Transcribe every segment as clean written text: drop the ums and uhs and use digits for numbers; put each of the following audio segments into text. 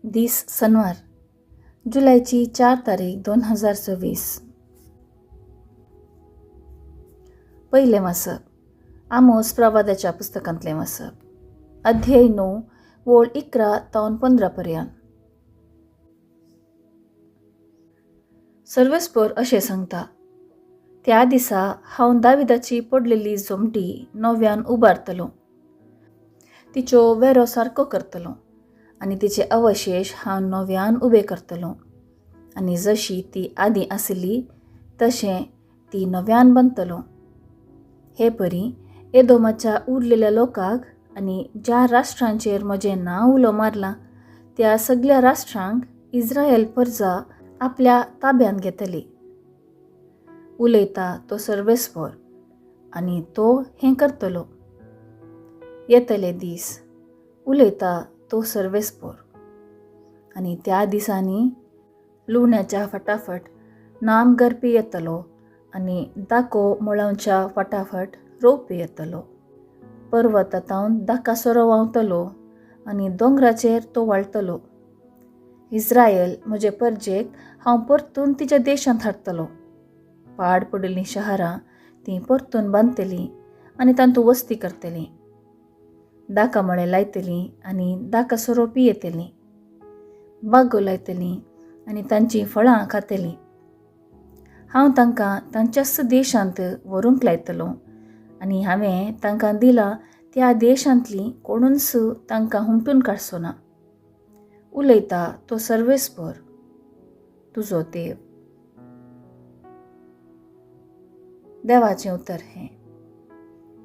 दीस शनिवार, जुलैची 4 तारीख 2026. पहिले वाचप, आमोस प्रवादाच्या पुस्तकांतले वाचप, अध्याय 9 ओळ 11 ते 15 पर्यंत. सर्वेस्पर अशें सांगता, त्या दिसा हांव दाविदाची पडलेली जोमटी नव्यान उबारतलो, तिचो वेरो सारको करतलो आनी तिचे अवशेश हांव नव्यान उबे करतलो, आनी जशी ती आदी आसली तशें ती नव्यान बांदतलो. हे परी एदोमाच्या उरलेल्या लोकांक आनी ज्या राष्ट्रांचेर म्हजें नांव उलो मारलां त्या सगळ्या राष्ट्रांक इस्रायल प्रजा आपल्या ताब्यांत घेतली. उलयता तो सर्वेस्पर आनी तो हें करतलो. येतले दीस, उलयता तो सर्वेस्पर, आनी त्या दिसांनी लुवण्याच्या फाटाफट नाम गरपी येतलो आनी दाखो मुळांच्या फाटाफट रोवपी येतलो. पर्वतांतावन दाकासोरो व्हांवतलो आनी दोंगराचेर तो वाळटलो. इस्रायल म्हजे परजेक हांव परतून तिच्या देशांत हाडटलो. पाड पडिल्लीं शारां ती परतून बांदतली आनी तांतूं वस्ती करतली. दाकामळे लायतली आनी दाकासोरो पियेतली. बागो लायतली आनी तांची फळां खातली. हांव तांकां तांच्याच देशांत व्हरूंक लायतलो आनी हांवें तांकां दिला त्या देशांतली कोणूच तांकां हुमटून काडचो ना. उलयता तो सर्वेस्पर, तुजो देव. देवाचें उतर हें.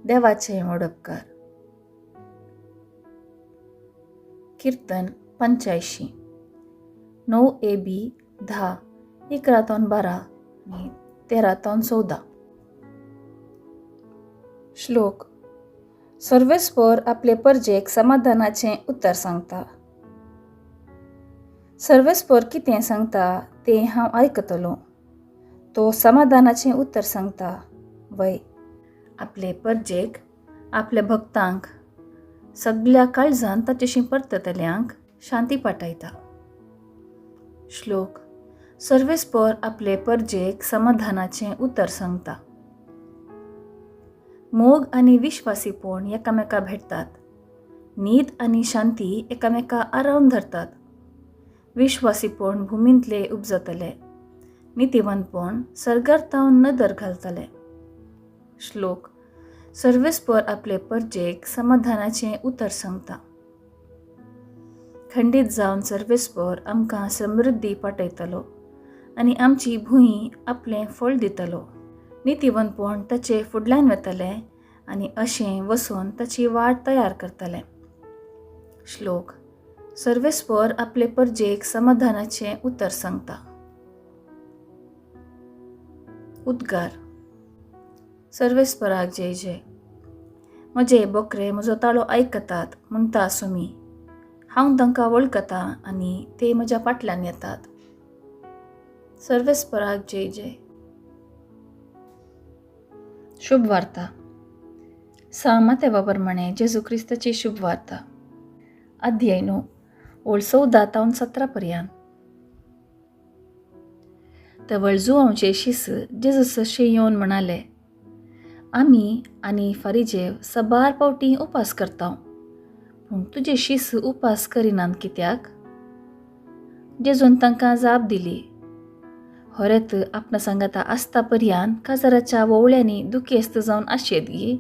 देवाचें मोडपकार. कीर्तन 85, 9 AB 10, 11 ते 12 आनी 13 ते 14. श्लोक. सर्वेस्पर आपले परजेक समाधानाचें उतर सांगता. सर्वेस्पर कितें सांगता तें हांव आयकतलो. तो समाधानाचें उतर सांगता. वय, आपले परजेक, आपल्या भक्तांक, सगळ्या काळजान ताचेशी परततल्यांक शांती पाठयता. श्लोक. सर्वेस्पर आपले परजेक समाधानाचें उतर सांगता. मोग आनी विश्वासीपण एकामेका भेटतात. न्हीद आनी शांती एकामेका आरावन धरतात. विश्वासीपण भुमींतले उपजतले, नितीवंतपण सर्गार्तावन नदर घालतले. श्लोक. सर्वेस्पर आपले परजेक समाधानाचें उतर सांगता. खंडीत जावन सर्वेस्पर आमकां समृद्धी पाठयतलो आनी आमची भूंय आपलें फळ दितलो. नितीवंतपण ताचे फुडल्यान वतले आनी अशें वसून ताची वाट तयार करतले. श्लोक. सर्वेस्पर आपले परजेक समाधानाचें उतर सांगता. उद्गार. सर्वेस्पराक जय जय. म्हजे बोकरे म्हजो ताळो आयकतात म्हणटा सुमी. हांव तांकां वळखता आनी ते म्हज्या फाटल्यान येतात. सर्वेस्पराक जय जय. शुभ वार्ता. सामातेवा प्रमाणे जेजू क्रिस्ताची शुभ वार्ता. अध्याय 9 ओळ 14 ते 17 पर्यंत. तवळ जुवांवचे शिस जेजूसशे येवन म्हणाले, आमी आनी फारिजेव सबार पावटी उपास करता, पूण तुजे शिस उपास करिनात कित्याक? जेजून तांकां जाप दिली, होरेत आपणा सांगाता आसता पर्यान काजाराच्या वोवळ्यांनी दुखेस्त जावन आशेत गी.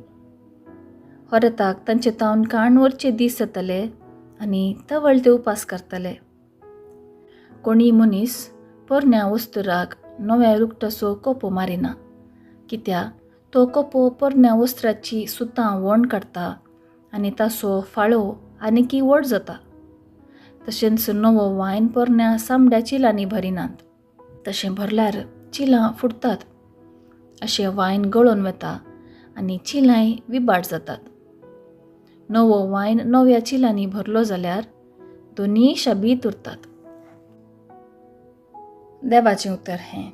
होरेताक तांचे तावन काण वरचे दीस जातले आनी तवळ ते उपास करतले. कोणी मनीस पोरण्या वस्तुराक नव्या लुगटाचो कोपो मारिना, कित्याक तो कोपो पोरण्या वस्त्राची सुतां वण काडटा आनी ताचो फाळो आनीकी व्हड जाता. तशेंच नवो वायन पोरण्या सामड्या चिलांनी भरिनात, तशें भरल्यार चिलां फुटतात. अशें वायन गळोन वता आनी चिलांय विबाट जातात. नवो वायन नव्या चिलांनी भरलो जाल्यार दोनी शाबीत उरतात. देवाचें उतर हें.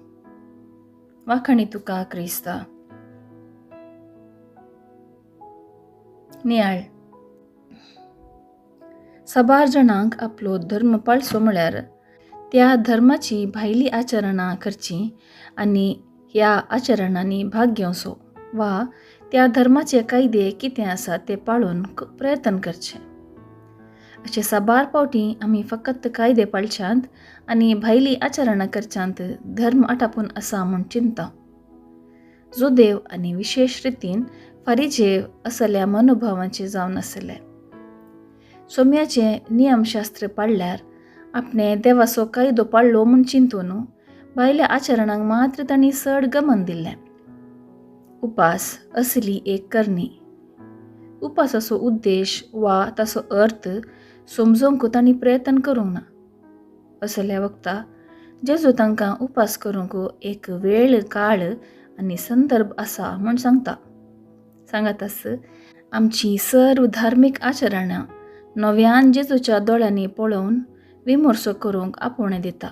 वाखणी तुका क्रिस्ता. साबार जाणांक आपलो धर्म पाळचो म्हळ्यार त्या धर्माची भायली आचरणां करचीं आनी ह्या आचरणांनी भाग घेवचो वा त्या धर्माचे कायदे कितें आसा ते पाळून प्रयत्न करचे. अशें साबार फावटी आमी फकत कायदे पाळच्यांत आनी भायली आचरणां करच्यांत धर्म आटापून आसा म्हूण चिंता. जोदेव आनी विशेश रितीन फारिजेव असल्या मनोभावांचे जावन आसले. सोम्याचे नियमशास्त्र पाळल्यार आपणे देवाचो कायदो पाळ्ळो म्हूण चिंतून भायल्या आचरणांक मात्र तांणी चड गमन दिल्लें. उपास असली एक करणी. उपासाचो उद्देश वा ताचो अर्थ समजूंक तांणी प्रयत्न करूंक ना. असल्या वक्ता जेजू तांकां उपास करूंक एक वेळ काळ आनी संदर्भ आसा म्हूण सांगता. सांगातास आमची सर्व धार्मीक आचरणां नव्यान जेजूच्या दोळ्यांनी पळोवन विमर्शो करूंक आपोवणें दिता.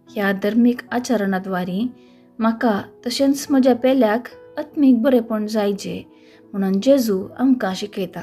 ह्या धर्मीक आचरणाद्वारी म्हाका तशेंच म्हज्या पेल्याक आत्मीक बरेपण जायचें म्हणून जेजू आमकां शिकयता.